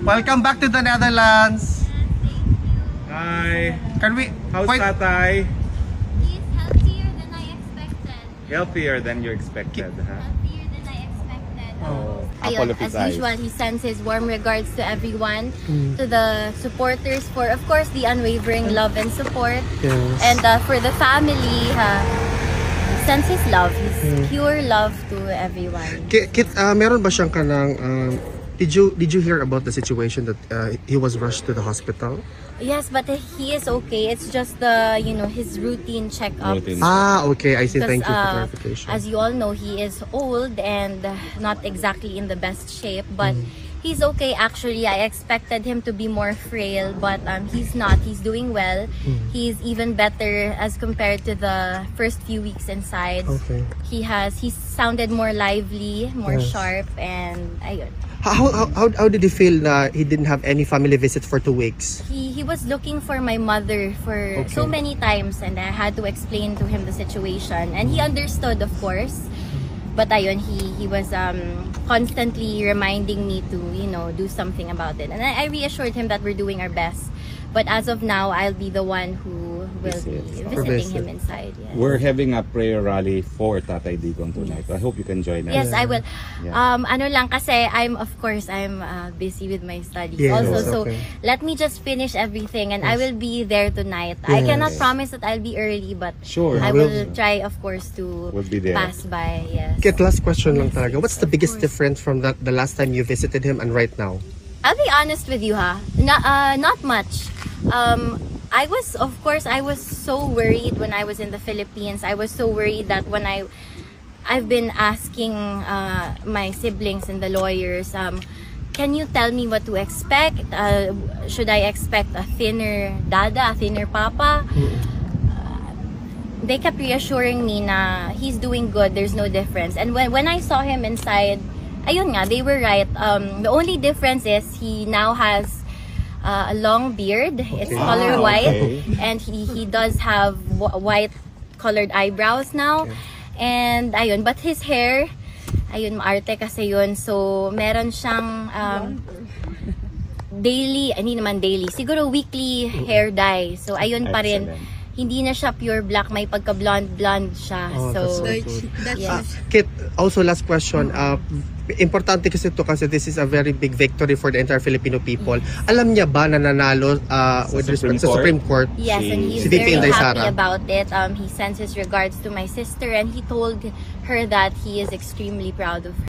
Welcome back to the Netherlands. Hi. Can we... How's wait, Tatay? He's healthier than I expected. Healthier than you expected, huh? Healthier than I expected. Oh, Ayun, apple of his as eyes. usual, he sends his warm regards to everyone, to the supporters for, of course, the unwavering love and support. Yes. And for the family, he sends his love, his pure love to everyone. Kit, meron ba siyang kanang... did you hear about the situation that he was rushed to the hospital? Yes, but he is okay. It's just the, his routine checkups. Routine. Okay, I see. Because, Thank you for clarification. as you all know, he is old and not exactly in the best shape, but he's okay. Actually, I expected him to be more frail, but he's not. He's doing well. He's even better as compared to the first few weeks inside. Okay. He sounded more lively, more Yes. sharp, and ayun. How did he feel na he didn't have any family visit for 2 weeks? He was looking for my mother for so many times, and I had to explain to him the situation, and he understood, of course. But ayun, he was constantly reminding me to do something about it, and I reassured him that we're doing our best. But as of now, I'll be the one who will be visiting him inside. Yes. We're having a prayer rally for Tatay Digong tonight. I hope you can join us. Yes, I will. Yeah. Ano lang kasi I'm busy with my studies Yes, also. okay. So let me just finish everything and I will be there tonight. I Yes. cannot promise that I'll be early, but Sure. I will try, of course, to We'll be there. pass by. Yes. Kit, last question lang talaga. What's the Of biggest course. difference from the last time you visited him and right now? I'll be honest with you, not much. I was so worried when I was in the Philippines. I was so worried that when I've been asking my siblings and the lawyers, can you tell me what to expect? Should I expect a thinner dada, a thinner papa? They kept reassuring me na he's doing good, there's no difference. And when I saw him inside, ayun nga, they were right. The only difference is he now has a long beard. It's color white, and he does have white colored eyebrows now. And ayun, but his hair, ayun, maarte kasi yun. So meron siyang daily, hindi naman daily, siguro weekly hair dye. So ayun pa rin. Excellent. Hindi na siya pure black, may pagka blonde siya. that's So so good. yes. Kit, also last question. Importante kasi ito kasi this is a very big victory for the entire Filipino people. Alam niya ba na nanalo with respect sa Supreme Court? Yes, and he's Si VP very Inday happy Sara. about it. He sends his regards to my sister, and he told her that he is extremely proud of her.